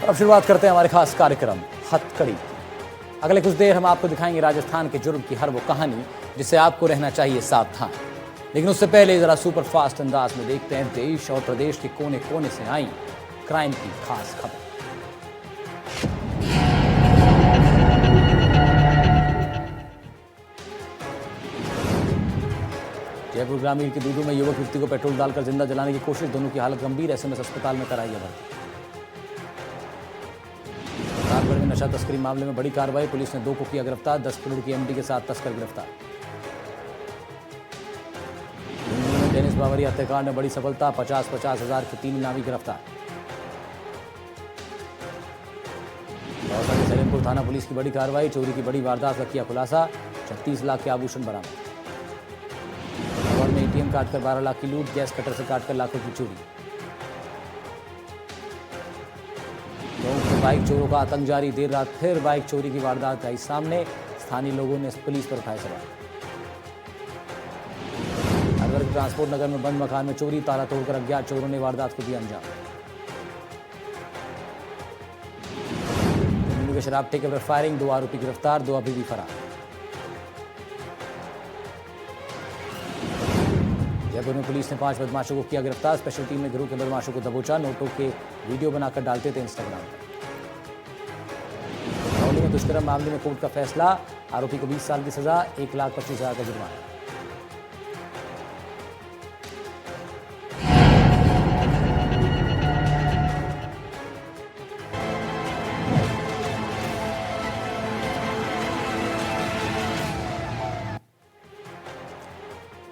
अब शुरुआत करते हैं हमारे खास कार्यक्रम हथकड़ी की। अगले कुछ देर हम आपको दिखाएंगे राजस्थान के जुर्म की हर वो कहानी जिससे आपको रहना चाहिए सावधान। लेकिन उससे पहले जरा सुपर फास्ट अंदाज में देखते हैं देश और प्रदेश के कोने कोने से आई क्राइम की खास खबर। जयपुर ग्रामीण की दूदू में युवक युवती को पेट्रोल डालकर जिंदा जलाने की कोशिश, दोनों की हालत गंभीर, एसएमएस अस्पताल में कराई है भर्ती। राजगढ़ में नशा तस्करी मामले में बड़ी कार्रवाई, पुलिस ने 2 को किया गिरफ्तार, 10 करोड़ की एमडी के साथ तस्कर गिरफ्तार। टेनिस बावरिया हत्याकांड में बड़ी सफलता, 50-50 हजार के 3 इनामी गिरफ्तार। दौसा के सलेमपुर थाना पुलिस की बड़ी कार्रवाई, चोरी की बड़ी वारदात का किया खुलासा, 36 लाख के आभूषण बरामद। इंदौर में एटीएम काटकर 12 लाख की लूट, गैस कटर से काटकर लाखों की चोरी। बाइक चोरों का आतंक जारी, देर रात फिर बाइक चोरी की वारदात आई सामने, स्थानीय लोगों ने पुलिस पर उठाए सवाल। अलवर के ट्रांसपोर्ट नगर में बंद मकान में चोरी, ताला तोड़कर अज्ञात चोरों ने वारदात को दिया अंजाम। दिल्ली के शराब ठेके पर फायरिंग, 2 आरोपी गिरफ्तार, 2 अभी भी फरार। जयपुर में पुलिस ने 5 बदमाशों को किया गिरफ्तार, स्पेशल टीम ने गिरोह के बदमाशों को दबोचा, नोटों के वीडियो बनाकर डालते थे इंस्टाग्राम पर। करौली में दुष्कर्म मामले में कोर्ट का फैसला, आरोपी को 20 साल की सजा, 1,25,000 का जुर्माना।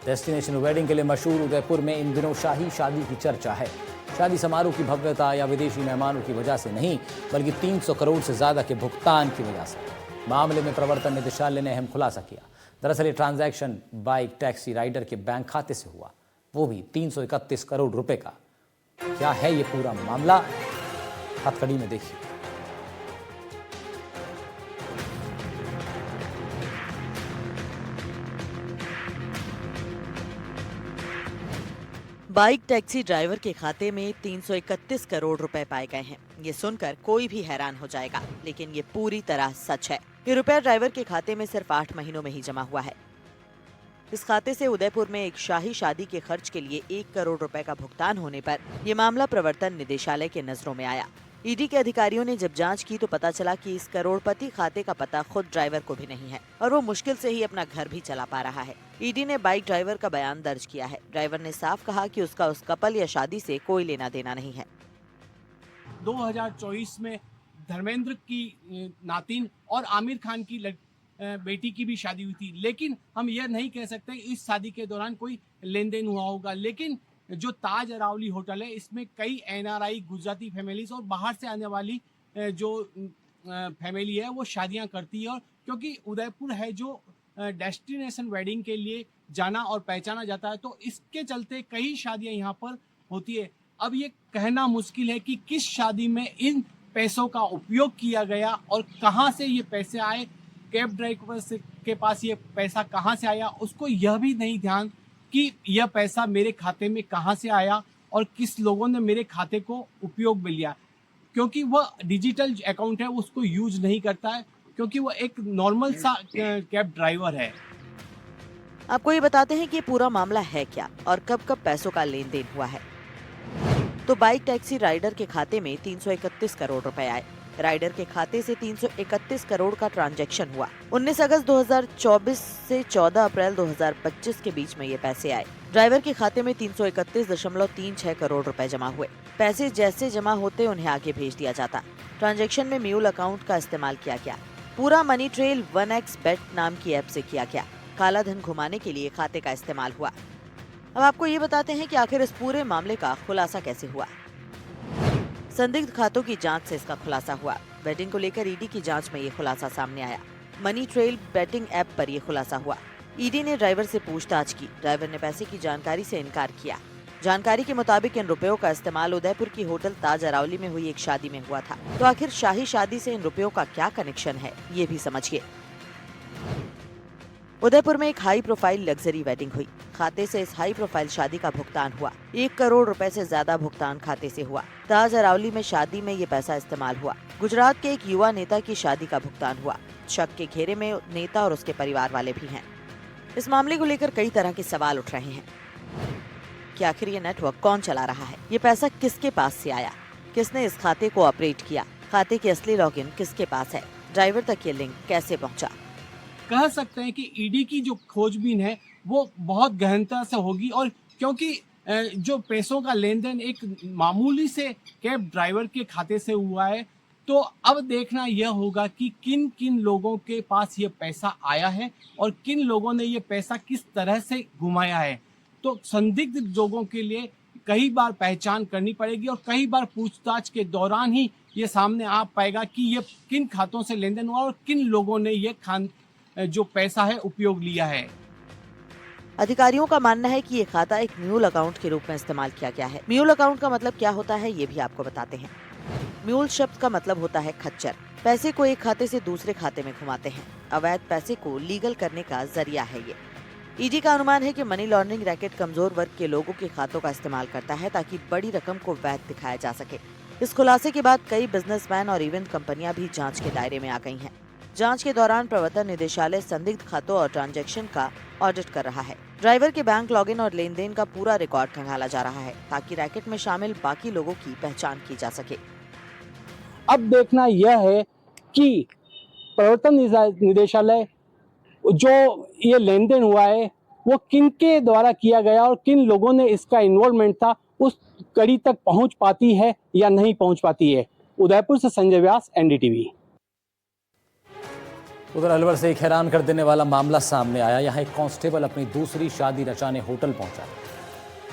डेस्टिनेशन वेडिंग के लिए मशहूर उदयपुर में इन दिनों शाही शादी की चर्चा है। शादी समारोह की भव्यता या विदेशी मेहमानों की वजह से नहीं, बल्कि 300 करोड़ से ज्यादा के भुगतान की वजह से। मामले में प्रवर्तन निदेशालय ने अहम खुलासा किया। दरअसल ये ट्रांजैक्शन बाइक टैक्सी राइडर के बैंक खाते से हुआ, वो भी 331 करोड़ रुपए का। क्या है ये पूरा मामला, हथकड़ी में देखिए। बाइक टैक्सी ड्राइवर के खाते में 331 करोड़ रुपए पाए गए हैं। ये सुनकर कोई भी हैरान हो जाएगा, लेकिन ये पूरी तरह सच है। ये रुपया ड्राइवर के खाते में सिर्फ 8 महीनों में ही जमा हुआ है। इस खाते से उदयपुर में एक शाही शादी के खर्च के लिए 1 करोड़ रुपए का भुगतान होने पर यह मामला प्रवर्तन निदेशालय के नजरों में आया। ईडी के अधिकारियों ने जब जांच की तो पता चला कि इस करोड़पति खाते का पता खुद ड्राइवर को भी नहीं है और वो मुश्किल से ही अपना घर भी चला पा रहा है। ईडी ने बाइक ड्राइवर का बयान दर्ज किया है। ड्राइवर ने साफ कहा कि उसका उस कपल या शादी से कोई लेना देना नहीं है। 2024 में धर्मेंद्र की नातिन और आमिर खान की बेटी की भी शादी हुई थी, लेकिन हम यह नहीं कह सकते इस शादी के दौरान कोई लेन देन हुआ होगा। लेकिन जो ताज अरावली होटल है, इसमें कई एनआरआई गुजराती फैमिलीज और बाहर से आने वाली जो फैमिली है वो शादियां करती है। और क्योंकि उदयपुर है जो डेस्टिनेशन वेडिंग के लिए जाना और पहचाना जाता है, तो इसके चलते कई शादियां यहाँ पर होती है। अब ये कहना मुश्किल है कि किस शादी में इन पैसों का उपयोग किया गया और कहाँ से ये पैसे आए, कैब ड्राइवर के पास ये पैसा कहाँ से आया, उसको यह भी नहीं ध्यान कि यह पैसा मेरे खाते में कहाँ से आया और किस लोगों ने मेरे खाते को उपयोग में लिया। क्योंकि वह डिजिटल अकाउंट है, उसको यूज नहीं करता है, क्योंकि वह एक नॉर्मल सा कैब ड्राइवर है। आपको ये बताते हैं कि ये पूरा मामला है क्या और कब कब पैसों का लेन देन हुआ है। तो बाइक टैक्सी राइडर के खाते में 331 करोड़ रुपए आए। राइडर के खाते से 331 करोड़ का ट्रांजैक्शन हुआ। 19 अगस्त 2024 से 14 अप्रैल 2025 के बीच में ये पैसे आए। ड्राइवर के खाते में 331.36 करोड़ रुपए जमा हुए। पैसे जैसे जमा होते उन्हें आगे भेज दिया जाता। ट्रांजैक्शन में म्यूल अकाउंट का इस्तेमाल किया गया। पूरा मनी ट्रेल 1x बेट नाम की ऐप से किया गया। काला धन घुमाने के लिए खाते का इस्तेमाल हुआ। अब आपको ये बताते हैं कि आखिर इस पूरे मामले का खुलासा कैसे हुआ। संदिग्ध खातों की जांच से इसका खुलासा हुआ। बेटिंग को लेकर ईडी की जांच में ये खुलासा सामने आया। मनी ट्रेल बेटिंग ऐप पर यह खुलासा हुआ। ईडी ने ड्राइवर से पूछताछ की। ड्राइवर ने पैसे की जानकारी से इनकार किया। जानकारी के मुताबिक इन रुपयों का इस्तेमाल उदयपुर की होटल ताज अरावली में हुई एक शादी में हुआ था। तो आखिर शाही शादी से इन रुपयों का क्या कनेक्शन है, ये भी समझिए। उदयपुर में एक हाई प्रोफाइल लग्जरी वेडिंग हुई। खाते से इस हाई प्रोफाइल शादी का भुगतान हुआ। 1 करोड़ रुपए से ज्यादा भुगतान खाते से हुआ। ताज अरावली में शादी में ये पैसा इस्तेमाल हुआ। गुजरात के एक युवा नेता की शादी का भुगतान हुआ। शक के घेरे में नेता और उसके परिवार वाले भी हैं। इस मामले को लेकर कई तरह के सवाल उठ रहे हैं कि आखिर ये नेटवर्क कौन चला रहा है, ये पैसा किसके पास से आया, किसने इस खाते को ऑपरेट किया, खाते की असली लॉगिन किसके पास है, ड्राइवर तक ये लिंक कैसे पहुंचा। कह सकते हैं कि ईडी की जो खोजबीन है वो बहुत गहनता से होगी, और क्योंकि जो पैसों का लेन देन एक मामूली से कैब ड्राइवर के खाते से हुआ है, तो अब देखना यह होगा कि किन किन लोगों के पास ये पैसा आया है और किन लोगों ने ये पैसा किस तरह से घुमाया है। तो संदिग्ध लोगों के लिए कई बार पहचान करनी पड़ेगी और कई बार पूछताछ के दौरान ही ये सामने आ पाएगा कि ये किन खातों से लेन देन हुआ और किन लोगों ने ये जो पैसा है उपयोग लिया है। अधिकारियों का मानना है कि ये खाता एक म्यूल अकाउंट के रूप में इस्तेमाल किया गया है। म्यूल अकाउंट का मतलब क्या होता है, ये भी आपको बताते हैं। म्यूल शब्द का मतलब होता है खच्चर। पैसे को एक खाते से दूसरे खाते में घुमाते हैं। अवैध पैसे को लीगल करने का जरिया है ये। ईडी का अनुमान है कि मनी लॉन्ड्रिंग रैकेट कमजोर वर्ग के लोगों के खातों का इस्तेमाल करता है ताकि बड़ी रकम को वैध दिखाया जा सके। इस खुलासे के बाद कई बिजनेसमैन और इवेंट कंपनियां भी जांच के दायरे में आ गई हैं। जांच के दौरान प्रवर्तन निदेशालय संदिग्ध खातों और ट्रांजैक्शन का ऑडिट कर रहा है। ड्राइवर के बैंक लॉगिन और लेन देन का पूरा रिकॉर्ड खंगाला जा रहा है ताकि रैकेट में शामिल बाकी लोगों की पहचान की जा सके। अब देखना यह है कि प्रवर्तन निदेशालय जो ये लेन देन हुआ है वो किन के द्वारा किया गया और किन लोगों ने इसका इन्वॉल्वमेंट था, उस कड़ी तक पहुंच पाती है या नहीं पहुंच पाती है। उदयपुर से संजय व्यास, एनडीटीवी। उधर अलवर से एक हैरान कर देने वाला मामला सामने आया। यहाँ एक कांस्टेबल अपनी दूसरी शादी रचाने होटल पहुंचा।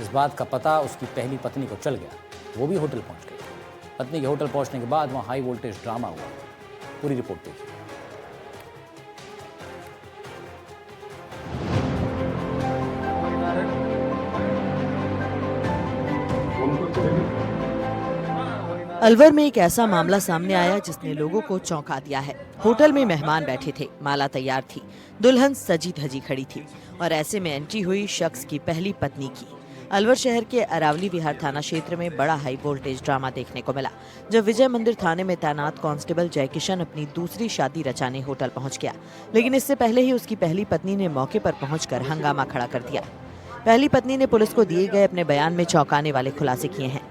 इस बात का पता उसकी पहली पत्नी को चल गया, वो भी होटल पहुंच गई। पत्नी के होटल पहुंचने के बाद वहां हाई वोल्टेज ड्रामा हुआ। पूरी रिपोर्ट देखिए। अलवर में एक ऐसा मामला सामने आया जिसने लोगों को चौंका दिया है। होटल में मेहमान बैठे थे, माला तैयार थी, दुल्हन सजी धजी खड़ी थी और ऐसे में एंट्री हुई शख्स की पहली पत्नी की। अलवर शहर के अरावली विहार थाना क्षेत्र में बड़ा हाई वोल्टेज ड्रामा देखने को मिला जब विजय मंदिर थाने में तैनात कांस्टेबल जयकिशन अपनी दूसरी शादी रचाने होटल पहुंच गया। लेकिन इससे पहले ही उसकी पहली पत्नी ने मौके पर पहुंचकर हंगामा खड़ा कर दिया। पहली पत्नी ने पुलिस को दिए गए अपने बयान में चौंकाने वाले खुलासे किए हैं।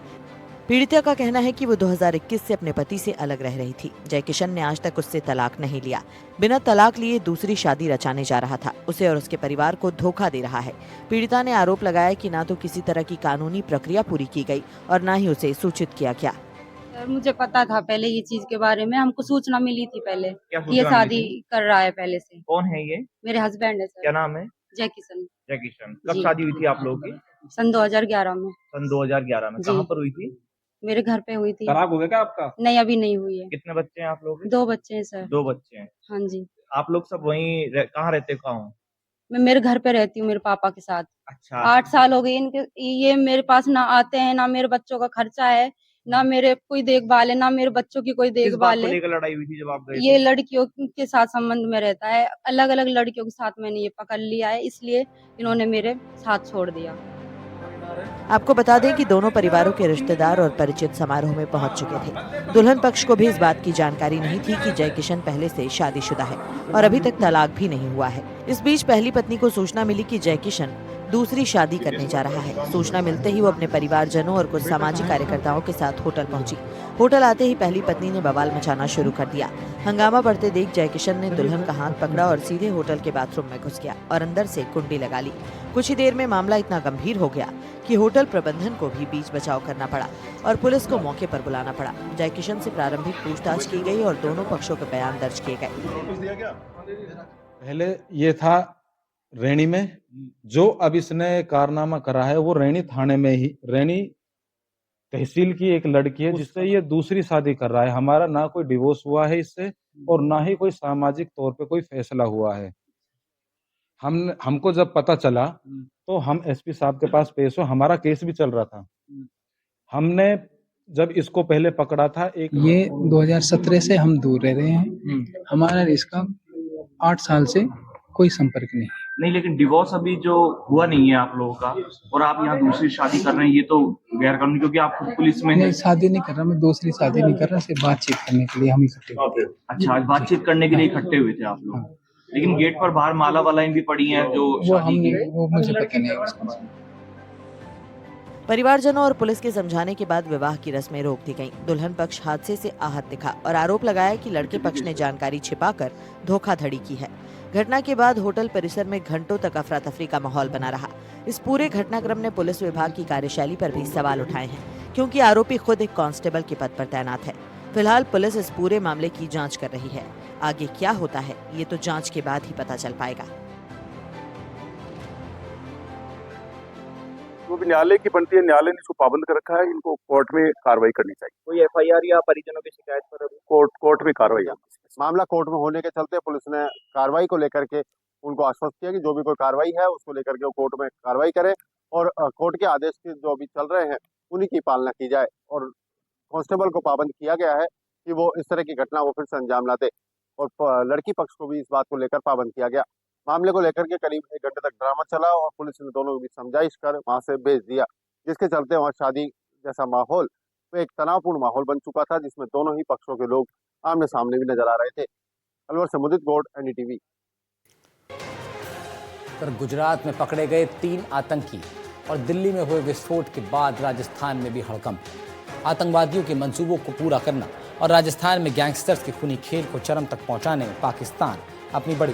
पीड़िता का कहना है कि वो 2021 से अपने पति से अलग रह रही थी। जयकिशन ने आज तक उससे तलाक नहीं लिया। बिना तलाक लिए दूसरी शादी रचाने जा रहा था। उसे और उसके परिवार को धोखा दे रहा है। पीड़िता ने आरोप लगाया कि ना तो किसी तरह की कानूनी प्रक्रिया पूरी की गई और ना ही उसे सूचित किया गया। सर मुझे पता था पहले ये चीज के बारे में, हमको सूचना मिली थी पहले क्या ये शादी कर रहा है पहले से। कौन है ये? मेरे हस्बैंड है सर। क्या नाम है? जयकिशन। जयकिशन। कब जी। शादी हुई थी आप लोगों की? सन 2011 में। सन 2011 में। जी। कहाँ पर हुई थी? मेरे घर पे हुई थी। तलाक हो गया क्या आपका? नहीं, अभी नहीं हुई है। कितने बच्चे हैं आप लोग के? 2 बच्चे हैं सर। 2 बच्चे हैं। हाँ जी। आप लोग सब वहीं कहाँ रहते हो? कहाँ? मैं मेरे घर पे रहती हूँ मेरे पापा के साथ। अच्छा। 8 साल हो गए इनके, ये मेरे पास ना आते हैं, ना मेरे बच्चों का खर्चा है, ना मेरे कोई देखभाल है, ना मेरे बच्चों की कोई किस बात देखभाल को है। लेकर लड़ाई हुई थी जब आप गए ये थे? लड़कियों के साथ संबंध में रहता है, अलग अलग लड़कियों के साथ मैंने ये पकड़ लिया है, इसलिए इन्होंने मेरे साथ छोड़ दिया। आपको बता दें कि दोनों परिवारों के रिश्तेदार और परिचित समारोह में पहुंच चुके थे। दुल्हन पक्ष को भी इस बात की जानकारी नहीं थी कि जयकिशन पहले से शादीशुदा है और अभी तक तलाक भी नहीं हुआ है। इस बीच पहली पत्नी को सूचना मिली कि जयकिशन दूसरी शादी करने जा रहा है। सूचना मिलते ही वो अपने परिवारजनों और कुछ सामाजिक कार्यकर्ताओं के साथ होटल पहुंची। होटल आते ही पहली पत्नी ने बवाल मचाना शुरू कर दिया। हंगामा बढ़ते देख जयकिशन ने दुल्हन का हाथ पकड़ा और सीधे होटल के बाथरूम में घुस गया और अंदर से कुंडी लगा ली। कुछ ही देर में मामला इतना गंभीर हो गया कि होटल प्रबंधन को भी बीच बचाव करना पड़ा और पुलिस को मौके पर बुलाना पड़ा। जयकिशन से प्रारंभिक पूछताछ की गई और दोनों पक्षों के बयान दर्ज किए गए। पहले ये था रैनी में, जो अब इसने कारनामा करा है वो रैनी थाने में ही, रैनी तहसील की एक लड़की है जिससे ये दूसरी शादी कर रहा है। हमारा ना कोई डिवोर्स हुआ है इससे और ना ही कोई सामाजिक तौर पे कोई फैसला हुआ है। हमको जब पता चला तो हम एसपी साहब के पास पेश हो, हमारा केस भी चल रहा था। हमने जब इसको पहले पकड़ा था ये 2017 से हम दूर रह रहे हैं। हमारा इसका 8 साल से कोई संपर्क नहीं। नहीं, लेकिन डिवोर्स अभी जो हुआ नहीं है आप लोगों का, और आप यहाँ दूसरी शादी कर रहे हैं, ये तो गैर कानूनी, क्योंकि आप खुद पुलिस में नहीं, हैं। शादी नहीं कर रहा मैं, दूसरी शादी नहीं कर रहा, सिर्फ बातचीत करने के लिए हम इकट्ठे हुए। अच्छा, आज बातचीत करने के लिए इकट्ठे हुए थे आप लोग, लेकिन गेट पर बाहर माला वालाएं भी पड़ी हैं जो वो शादी हम की। वो मुझे पता नहीं है उसका। परिवारजनों और पुलिस के समझाने के बाद विवाह की रस्में रोक दी गईं। दुल्हन पक्ष हादसे से आहत दिखा और आरोप लगाया कि लड़के पक्ष ने जानकारी छिपाकर धोखाधड़ी की है। घटना के बाद होटल परिसर में घंटों तक अफरा तफरी का माहौल बना रहा। इस पूरे घटनाक्रम ने पुलिस विभाग की कार्यशैली पर भी सवाल उठाए हैं, क्योंकि आरोपी खुद एक कांस्टेबल के पद पर तैनात है। फिलहाल पुलिस इस पूरे मामले की जांच कर रही है। आगे क्या होता है ये तो जांच के बाद ही पता चल पाएगा। जो भी न्यायालय की बनती है, न्यायालय ने इसको पाबंद कर रखा है, इनको कोर्ट में कार्रवाई करनी चाहिए। कोई एफआईआर या परिजनों की शिकायत पर अभी कोर्ट में कार्रवाई होगी। मामला कोर्ट में होने के चलते पुलिस ने कार्रवाई को लेकर के उनको आश्वस्त किया कि जो भी कोई कार्रवाई है उसको लेकर के वो कोर्ट में कार्रवाई करे और कोर्ट के आदेश के जो अभी चल रहे हैं उन्हीं की पालना की जाए। और कांस्टेबल को पाबंद किया गया है कि वो इस तरह की घटना को फिर से अंजाम ना दे, और लड़की पक्ष को भी इस बात को लेकर पाबंद किया गया। मामले को लेकर के करीब 1 घंटे तक ड्रामा चला और पुलिस ने दोनों को भी समझाइश कर वहां से भेज दिया, जिसके चलते वहां शादी जैसा माहौल, वो एक तनावपूर्ण माहौल बन चुका था, जिसमें दोनों ही पक्षों के लोग आमने सामने भी नजर आ रहे थे। अलवर से मुदित गौड़, एनडीटीवी। गुजरात में पकड़े गए 3 आतंकी और दिल्ली में हुए विस्फोट के बाद राजस्थान में भी हड़कंप। आतंकवादियों के मंसूबों को पूरा करना और राजस्थान में गैंगस्टर्स के खूनी खेल को चरम तक पहुंचाने में पाकिस्तान अपनी बड़ी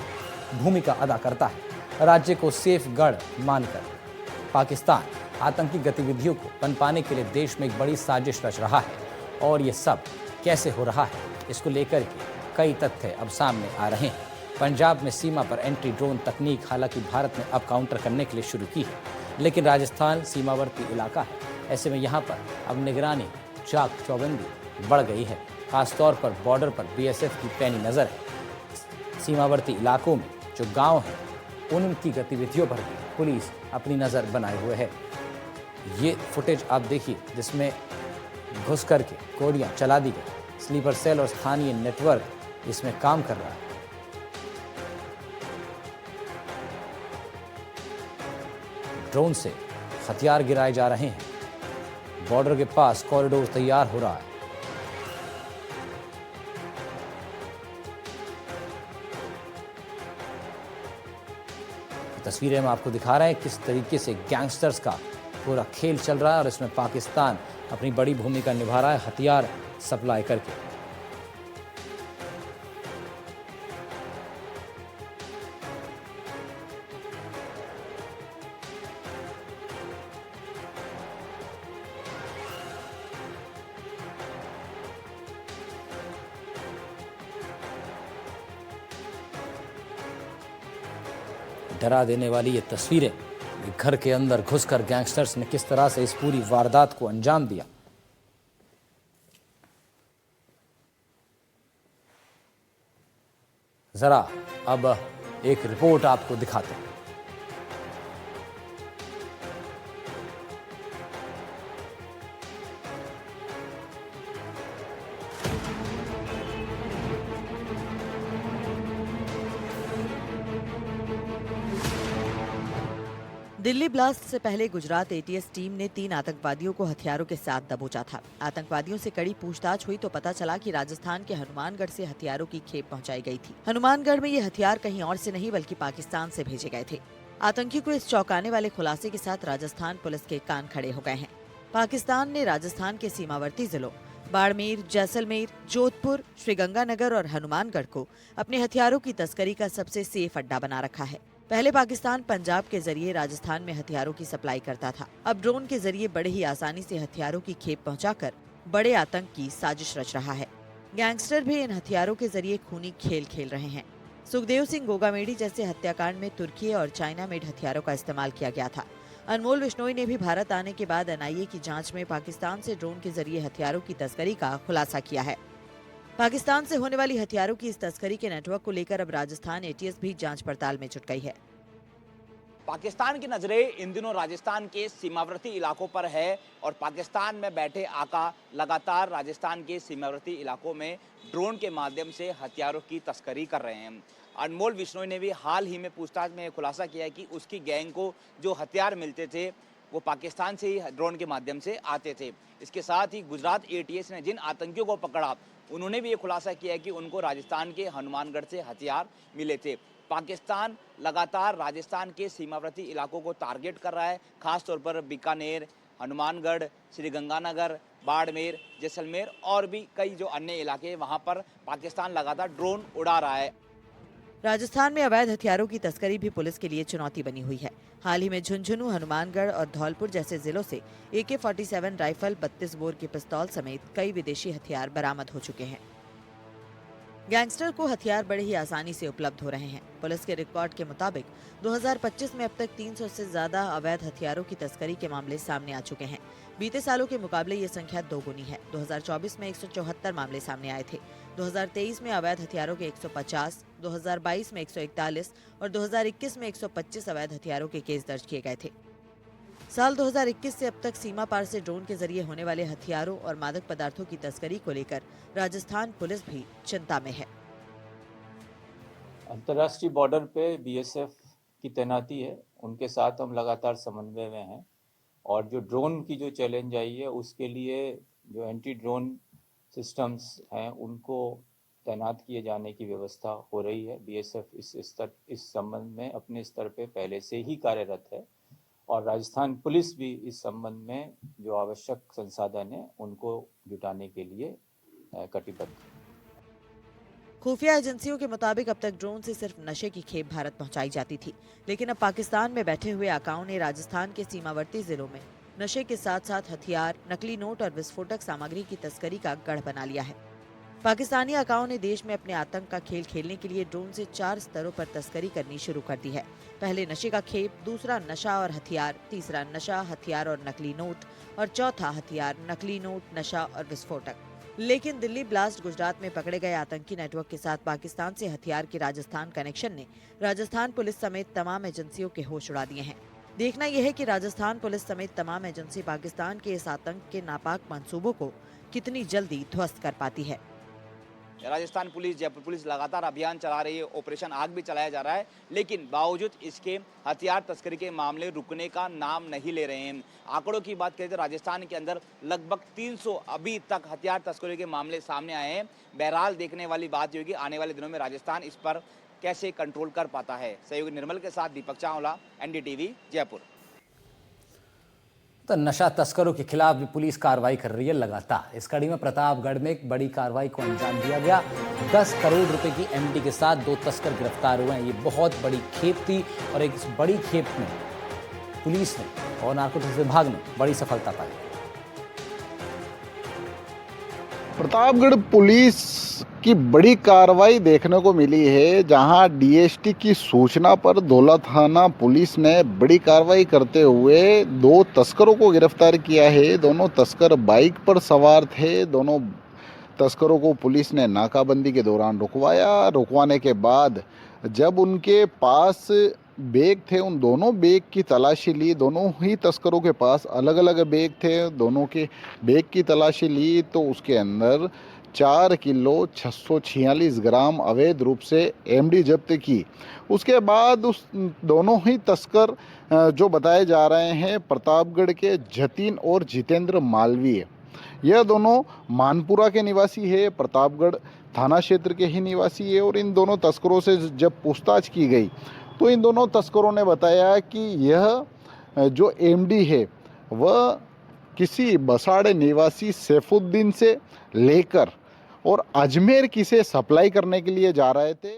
भूमिका अदा करता है। राज्य को सेफ गढ़ मानकर पाकिस्तान आतंकी गतिविधियों को पनपाने के लिए देश में एक बड़ी साजिश रच रहा है, और ये सब कैसे हो रहा है इसको लेकर के कई तथ्य अब सामने आ रहे हैं। पंजाब में सीमा पर एंटी ड्रोन तकनीक हालांकि भारत ने अब काउंटर करने के लिए शुरू की है, लेकिन राजस्थान सीमावर्ती इलाका है। ऐसे में यहाँ पर अब निगरानी चाक चौबंदी बढ़ गई है। खासतौर पर बॉर्डर पर बीएसएफ की पैनी नज़र है। सीमावर्ती इलाकों में जो गांव हैं उनकी गतिविधियों पर भी पुलिस अपनी नज़र बनाए हुए है। ये फुटेज आप देखिए जिसमें घुस करके गोलियां चला दी गई। स्लीपर सेल और स्थानीय नेटवर्क इसमें काम कर रहा है। ड्रोन से हथियार गिराए जा रहे हैं। बॉर्डर के पास कॉरिडोर तैयार हो रहा है। तस्वीरें हम आपको दिखा रहे हैं किस तरीके से गैंगस्टर्स का पूरा खेल चल रहा है, और इसमें पाकिस्तान अपनी बड़ी भूमिका निभा रहा है हथियार सप्लाई करके। डरा देने वाली ये तस्वीरें, घर के अंदर घुसकर गैंगस्टर्स ने किस तरह से इस पूरी वारदात को अंजाम दिया। जरा अब एक रिपोर्ट आपको दिखाते हैं। दिल्ली ब्लास्ट से पहले गुजरात एटीएस टीम ने 3 आतंकवादियों को हथियारों के साथ दबोचा था। आतंकवादियों से कड़ी पूछताछ हुई तो पता चला कि राजस्थान के हनुमानगढ़ से हथियारों की खेप पहुंचाई गई थी। हनुमानगढ़ में ये हथियार कहीं और से नहीं बल्कि पाकिस्तान से भेजे गए थे। आतंकी को इस चौंकाने वाले खुलासे के साथ राजस्थान पुलिस के कान खड़े हो गए हैं। पाकिस्तान ने राजस्थान के सीमावर्ती जिलों बाड़मेर, जैसलमेर, जोधपुर, श्रीगंगानगर और हनुमानगढ़ को अपने हथियारों की तस्करी का सबसे सेफ अड्डा बना रखा है। पहले पाकिस्तान पंजाब के जरिए राजस्थान में हथियारों की सप्लाई करता था। अब ड्रोन के जरिए बड़े ही आसानी से हथियारों की खेप पहुंचाकर बड़े आतंक की साजिश रच रहा है। गैंगस्टर भी इन हथियारों के जरिए खूनी खेल खेल रहे हैं। सुखदेव सिंह गोगामेडी जैसे हत्याकांड में तुर्की और चाइना मेड हथियारों का इस्तेमाल किया गया था। अनमोल विश्नोई ने भी भारत आने के बाद एनआईए की जांच में पाकिस्तान से ड्रोन के जरिए हथियारों की तस्करी का खुलासा किया है। पाकिस्तान से होने वाली हथियारों की इस तस्करी के नेटवर्क को लेकर अब राजस्थान एटीएस भी जांच पड़ताल में जुट गई है। पाकिस्तान की नज़रें इन दिनों राजस्थान के सीमावर्ती इलाकों पर है और पाकिस्तान में बैठे आका लगातार राजस्थान के सीमावर्ती इलाकों में ड्रोन के माध्यम से हथियारों की तस्करी कर रहे हैं। अनमोल विश्नोई ने भी हाल ही में पूछताछ में खुलासा किया है कि उसकी गैंग को जो हथियार मिलते थे वो पाकिस्तान से ही ड्रोन के माध्यम से आते थे। इसके साथ ही गुजरात ATS ने जिन आतंकियों को पकड़ा उन्होंने भी ये खुलासा किया है कि उनको राजस्थान के हनुमानगढ़ से हथियार मिले थे। पाकिस्तान लगातार राजस्थान के सीमावर्ती इलाकों को टारगेट कर रहा है, खासतौर पर बीकानेर, हनुमानगढ़, श्रीगंगानगर, बाड़मेर, जैसलमेर और भी कई जो अन्य इलाके हैं वहां पर पाकिस्तान लगातार ड्रोन उड़ा रहा है। राजस्थान में अवैध हथियारों की तस्करी भी पुलिस के लिए चुनौती बनी हुई है। हाल ही में झुंझुनू, हनुमानगढ़ और धौलपुर जैसे जिलों से AK-47 राइफल, 32 बोर की पिस्तौल समेत कई विदेशी हथियार बरामद हो चुके हैं। गैंगस्टर को हथियार बड़े ही आसानी से उपलब्ध हो रहे हैं। पुलिस के रिकॉर्ड के मुताबिक 2025 में अब तक 300 से ज्यादा अवैध हथियारों की तस्करी के मामले सामने आ चुके हैं। बीते सालों के मुकाबले ये संख्या दोगुनी है। 2024 में 174 मामले सामने आए थे। 2023 में अवैध हथियारों के 150, 2022 में 141 और 2021 में 125 अवैध हथियारों के केस दर्ज किए गए थे। साल 2021 से अब तक सीमा पार से ड्रोन के जरिए होने वाले हथियारों और मादक पदार्थों की तस्करी को लेकर राजस्थान पुलिस भी चिंता में है। अंतर्राष्ट्रीय बॉर्डर पे BSF की तैनाती है, उनके साथ हम लगातार समन्वय में हैं और जो ड्रोन की जो चैलेंज आई है उसके लिए जो एंटी ड्रोन सिस्टम्स हैं उनको तैनात किए जाने की व्यवस्था हो रही है। BSF इस संबंध में अपने स्तर पे पहले से ही कार्यरत है और राजस्थान पुलिस भी इस संबंध में जो आवश्यक संसाधन है उनको जुटाने के लिए कटिबद्ध। खुफिया एजेंसियों के मुताबिक अब तक ड्रोन से सिर्फ नशे की खेप भारत पहुंचाई जाती थी, लेकिन अब पाकिस्तान में बैठे हुए आकाओं ने राजस्थान के सीमावर्ती जिलों में नशे के साथ साथ हथियार, नकली नोट और विस्फोटक सामग्री की तस्करी का गढ़ बना लिया है। पाकिस्तानी आकाओं ने देश में अपने आतंक का खेल खेलने के लिए ड्रोन से 4 स्तरों पर तस्करी करनी शुरू कर दी है। पहले नशे का खेप, दूसरा नशा और हथियार, तीसरा नशा, हथियार और नकली नोट और चौथा हथियार, नकली नोट, नशा और विस्फोटक। लेकिन दिल्ली ब्लास्ट गुजरात में पकड़े गए आतंकी नेटवर्क के साथ पाकिस्तान से हथियार के राजस्थान कनेक्शन ने राजस्थान पुलिस समेत तमाम एजेंसियों के होश उड़ा दिए हैं। देखना यह है कि राजस्थान पुलिस समेत तमाम एजेंसी पाकिस्तान के इस आतंक के नापाक मंसूबों को कितनी जल्दी ध्वस्त कर पाती है। राजस्थान पुलिस, जयपुर पुलिस लगातार अभियान चला रही है, ऑपरेशन आग भी चलाया जा रहा है, लेकिन बावजूद इसके हथियार तस्करी के मामले रुकने का नाम नहीं ले रहे हैं। आंकड़ों की बात करें तो राजस्थान के अंदर लगभग 300 अभी तक हथियार तस्करी के मामले सामने आए हैं। बहरहाल देखने वाली बात होगी आने वाले दिनों में राजस्थान इस पर कैसे कंट्रोल कर पाता है। सहयोगी निर्मल के साथ दीपक चावला, NDTV, जयपुर। तो नशा तस्करों के खिलाफ भी पुलिस कार्रवाई कर रही है लगातार। इस कड़ी में प्रतापगढ़ में एक बड़ी कार्रवाई को अंजाम दिया गया। 10 करोड़ रुपए की MD के साथ 2 तस्कर गिरफ्तार हुए हैं। ये बहुत बड़ी खेप थी और एक इस बड़ी खेप में पुलिस ने और नारकोटिक्स विभाग ने बड़ी सफलता पाई। प्रतापगढ़ पुलिस की बड़ी कार्रवाई देखने को मिली है, जहां DST की सूचना पर धौला थाना पुलिस ने बड़ी कार्रवाई करते हुए 2 तस्करों को गिरफ्तार किया है। दोनों तस्कर बाइक पर सवार थे। दोनों तस्करों को पुलिस ने नाकाबंदी के दौरान रुकवाया। रुकवाने के बाद जब उनके पास बैग थे, उन दोनों बैग की तलाशी ली। दोनों ही तस्करों के पास अलग अलग बैग थे। दोनों के बैग की तलाशी ली तो उसके अंदर 4 किलो 646 ग्राम अवैध रूप से MD जब्त की। उसके बाद उस दोनों ही तस्कर जो बताए जा रहे हैं प्रतापगढ़ के जतिन और जितेंद्र मालवीय, यह दोनों मानपुरा के निवासी है, प्रतापगढ़ थाना क्षेत्र के ही निवासी है। और इन दोनों तस्करों से जब पूछताछ की गई तो इन दोनों तस्करों ने बताया कि यह जो MD है वह किसी बसाड़े निवासी सैफुद्दीन से लेकर और अजमेर की से सप्लाई करने के लिए जा रहे थे।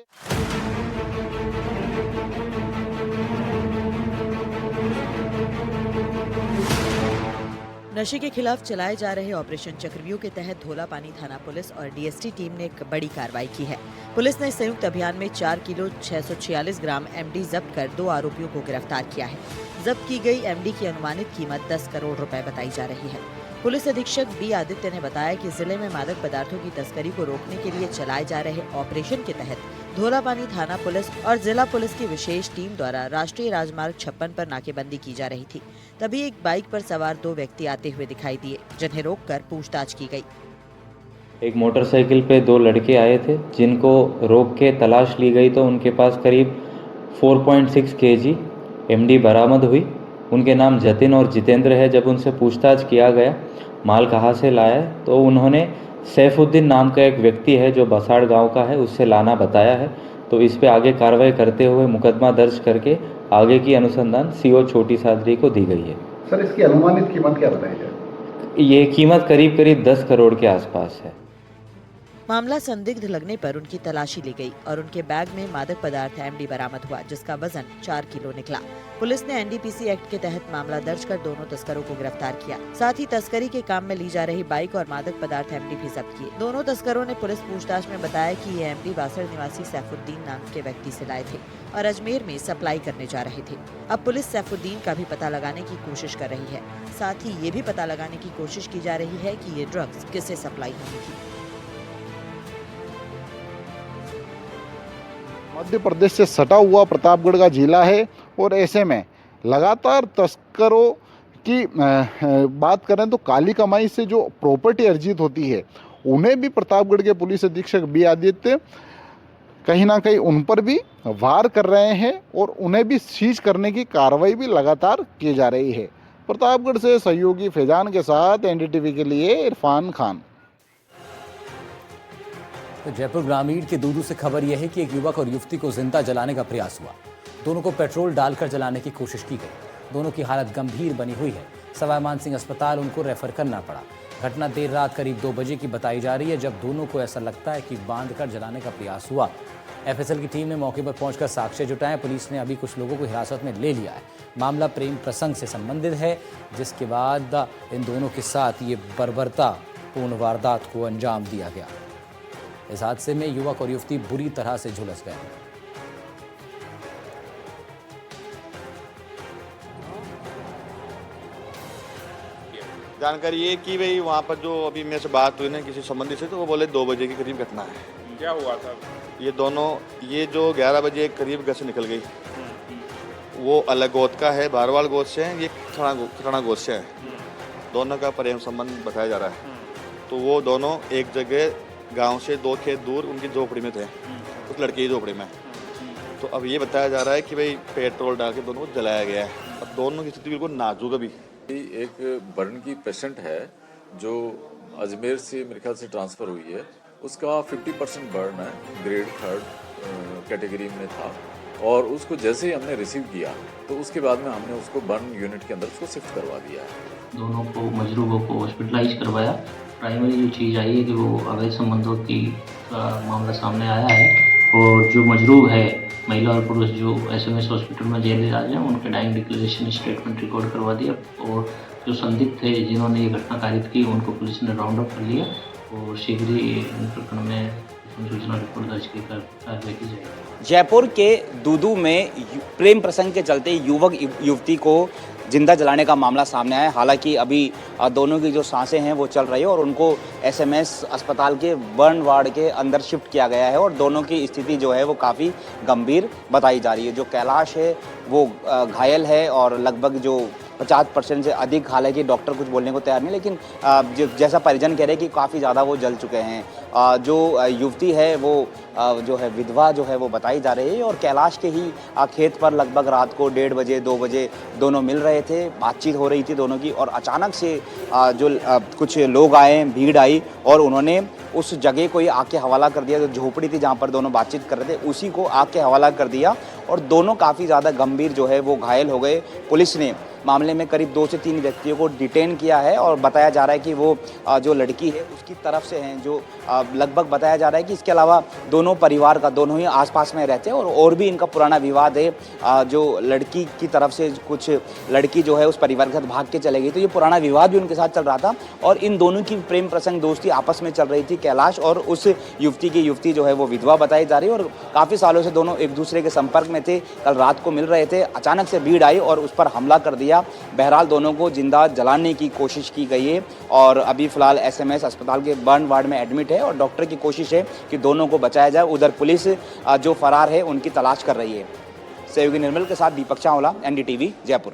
नशे के खिलाफ चलाए जा रहे ऑपरेशन चक्रव्यूह के तहत धौलापानी थाना पुलिस और DST टीम ने एक बड़ी कार्रवाई की है। पुलिस ने संयुक्त अभियान में 4 किलो 646 ग्राम MD जब्त कर 2 आरोपियों को गिरफ्तार किया है। जब्त की गई MD की अनुमानित कीमत 10 करोड़ रुपए बताई जा रही है। पुलिस अधीक्षक बी आदित्य ने बताया कि जिले में मादक पदार्थों की तस्करी को रोकने के लिए चलाए जा रहे ऑपरेशन के तहत धोलापानी थाना पुलिस और जिला पुलिस की विशेष टीम द्वारा राष्ट्रीय राजमार्ग 56 पर नाकेबंदी की जा रही थी। तभी एक बाइक पर सवार 2 व्यक्ति आते हुए दिखाई दिए, जिन्हें रोककर पूछताछ की गई। एक मोटरसाइकिल पे 2 लड़के आए थे, जिनको रोक के तलाश ली गई तो उनके पास करीब 4.6 kg MD बरामद हुई। उनके नाम जतिन और जितेंद्र है। जब उनसे पूछताछ किया गया माल कहाँ से लाया है तो उन्होंने सैफुद्दीन नाम का एक व्यक्ति है जो बसाड़ गांव का है, उससे लाना बताया है। तो इस पे आगे कार्रवाई करते हुए मुकदमा दर्ज करके आगे की अनुसंधान CO छोटी सादरी को दी गई है। सर, इसकी अनुमानित कीमत क्या बताई जाए? ये कीमत करीब 10 करोड़ के आसपास है। मामला संदिग्ध लगने पर उनकी तलाशी ली गई और उनके बैग में मादक पदार्थ MD बरामद हुआ, जिसका वजन 4 किलो निकला। पुलिस ने NDPC एक्ट के तहत मामला दर्ज कर दोनों तस्करों को गिरफ्तार किया। साथ ही तस्करी के काम में ली जा रही बाइक और मादक पदार्थ MD भी जब्त किए। दोनों तस्करों ने पुलिस पूछताछ में बताया कि ये MD बासड़ निवासी सैफुद्दीन नाम के व्यक्ति से लाए थे और अजमेर में सप्लाई करने जा रहे थे। अब पुलिस सैफुद्दीन का भी पता लगाने की कोशिश कर रही है। साथ ही ये भी पता लगाने की कोशिश की जा रही है कि ये ड्रग्स किसे सप्लाई हुई थी। मध्य प्रदेश से सटा हुआ प्रतापगढ़ का जिला है और ऐसे में लगातार तस्करों की बात करें तो काली कमाई से जो प्रॉपर्टी अर्जित होती है उन्हें भी प्रतापगढ़ के पुलिस अधीक्षक बी आदित्य कहीं ना कहीं उन पर भी वार कर रहे हैं और उन्हें भी सीज करने की कार्रवाई भी लगातार की जा रही है। प्रतापगढ़ से सहयोगी फैजान के साथ NDTV के लिए इरफान खान। तो जयपुर ग्रामीण के दूदू से खबर यह है कि एक युवक और युवती को जिंदा जलाने का प्रयास हुआ। दोनों को पेट्रोल डालकर जलाने की कोशिश की गई। दोनों की हालत गंभीर बनी हुई है। सवाई मानसिंह अस्पताल उनको रेफर करना पड़ा। घटना देर रात करीब 2 बजे की बताई जा रही है, जब दोनों को ऐसा लगता है कि बांधकर जलाने का प्रयास हुआ। FSL की टीम ने मौके पर पहुंचकर साक्ष्य जुटाए। पुलिस ने अभी कुछ लोगों को हिरासत में ले लिया है। मामला प्रेम प्रसंग से संबंधित है, जिसके बाद इन दोनों के साथ ये बर्बरतापूर्ण वारदात को अंजाम दिया गया। इस हादसे में युवक और युवती बुरी तरह से झुलस गए। जानकारी ये कि भाई वहाँ पर जो अभी मेरे से बात हुई ना किसी संबंधी से, तो वो बोले 2 बजे के करीब घटना है। क्या हुआ था? ये जो 11 बजे करीब घर से निकल गई, वो अलग गोद का है, बारवाल गोद से है, ये खराना गोद से है। दोनों का प्रेम संबंध बताया जा रहा है। तो वो दोनों एक जगह गांव से 2 खेत दूर उनकी झोपड़ी में थे, उस लड़के की झोपड़ी में। तो अब ये बताया जा रहा है कि भाई पेट्रोल डाल के दोनों को जलाया गया है। अब दोनों की स्थिति बिल्कुल नाजुक अभी। एक बर्न की पेशेंट है जो अजमेर से मेरे ख्याल से ट्रांसफ़र हुई है। उसका 50% बर्न है, ग्रेड 3rd कैटेगरी में था। और उसको जैसे ही हमने रिसीव किया तो उसके बाद में हमने उसको बर्न यूनिट के अंदर उसको शिफ्ट करवा दिया है। दोनों को मजरूबों को हॉस्पिटलाइज करवाया। प्राइमरी जो चीज़ आई है कि वो अवैध संबंधों की मामला सामने आया है और जो मजरूब है महिला और पुरुष जो SMS हॉस्पिटल में जेल इलाज है उनके डाइंग डिक्लेरेशन स्टेटमेंट रिकॉर्ड करवा दिया और जो संदिग्ध थे जिन्होंने ये घटना कारित की उनको पुलिस ने राउंड अप कर लिया और शीघ्र ही इन प्रकरण में सूचना रिपोर्ट दर्ज की कार्रवाई की जाएगी। जयपुर के दूदू में प्रेम प्रसंग के चलते युवक युवती को जिंदा जलाने का मामला सामने आया। हालांकि अभी दोनों की जो सांसें हैं वो चल रही है और उनको SMS अस्पताल के बर्न वार्ड के अंदर शिफ्ट किया गया है और दोनों की स्थिति जो है वो काफ़ी गंभीर बताई जा रही है। जो कैलाश है वो घायल है और लगभग जो 50% से अधिक, हालांकि डॉक्टर कुछ बोलने को तैयार नहीं, लेकिन जैसा परिजन कह रहे हैं कि काफ़ी ज़्यादा वो जल चुके हैं। जो युवती है वो जो है विधवा जो है वो बताई जा रही है और कैलाश के ही खेत पर लगभग रात को 1:30 बजे 2 बजे दोनों मिल रहे थे, बातचीत हो रही थी दोनों की और अचानक से जो कुछ लोग आए, भीड़ आई और उन्होंने उस जगह को ही आग के हवाला कर दिया। जो झोपड़ी थी जहाँ पर दोनों बातचीत कर रहे थे उसी को आग के हवाला कर दिया और दोनों काफ़ी ज़्यादा गंभीर जो है वो घायल हो गए। पुलिस ने मामले में करीब 2 से 3 व्यक्तियों को डिटेन किया है और बताया जा रहा है कि वो जो लड़की है उसकी तरफ से हैं, जो लगभग बताया जा रहा है कि इसके अलावा दोनों परिवार का दोनों ही आसपास में रहते हैं और भी इनका पुराना विवाद है। जो लड़की की तरफ से कुछ लड़की जो है उस परिवार के साथ भाग के चले गई, तो ये पुराना विवाद भी उनके साथ चल रहा था और इन दोनों की प्रेम प्रसंग दोस्ती आपस में चल रही थी। कैलाश और उस युवती जो है वो विधवा बताई जा रही है और काफ़ी सालों से दोनों एक दूसरे के संपर्क में थे। कल रात को मिल रहे थे, अचानक से भीड़ आई और उस पर हमला कर दिया। दिया। बहरहाल दोनों को जिंदा जलाने की कोशिश की गई है और अभी फिलहाल एसएमएस अस्पताल के बर्न वार्ड में एडमिट है और डॉक्टर की कोशिश है कि दोनों को बचाया जाए। उधर पुलिस जो फरार है उनकी तलाश कर रही है। सहयोगी निर्मल के साथ दीपक चावला, एनडीटीवी, जयपुर।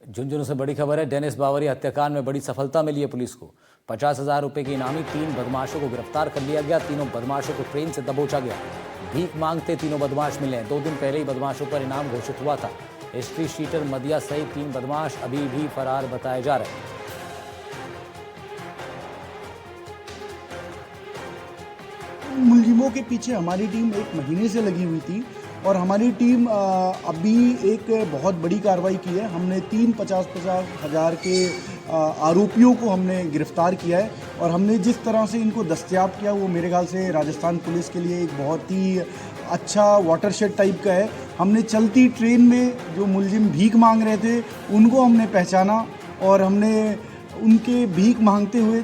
झुंझुनू से बड़ी खबर है। डेनिस बावरिया हत्याकांड में बड़ी सफलता मिली है पुलिस को। 50,000 रुपए की इनामी 3 बदमाशों को गिरफ्तार कर लिया गया। तीनों बदमाशों को ट्रेन से दबोचा गया। भीख मांगते तीनों बदमाश मिले हैं। 2 दिन पहले ही बदमाशों पर इनाम घोषित हुआ था। हिस्ट्री शीटर मदिया सहित 3 बदमाश अभी भी फरार बताए जा रहे हैं। मुलजिमों के पीछे हमारी टीम 1 महीने से लगी हुई थी और हमारी टीम अभी एक बहुत बड़ी कार्रवाई की है। हमने 3 50-50 हज़ार के आरोपियों को हमने गिरफ्तार किया है और हमने जिस तरह से इनको दस्तयाब किया वो मेरे ख्याल से राजस्थान पुलिस के लिए एक बहुत ही अच्छा वाटरशेड टाइप का है। हमने चलती ट्रेन में जो मुलजिम भीख मांग रहे थे उनको हमने पहचाना और हमने उनके भीख मांगते हुए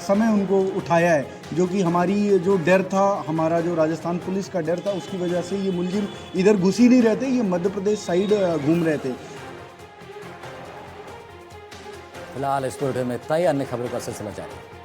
समय उनको उठाया है, जो कि हमारी जो डर था, हमारा जो राजस्थान पुलिस का डर था, उसकी वजह से ये मुलजिम इधर घुस ही नहीं रहते, ये मध्य प्रदेश साइड घूम रहे थे। फिलहाल इस बुलेटिन में इतना ही। अन्य खबरों का सिलसिला जारी है।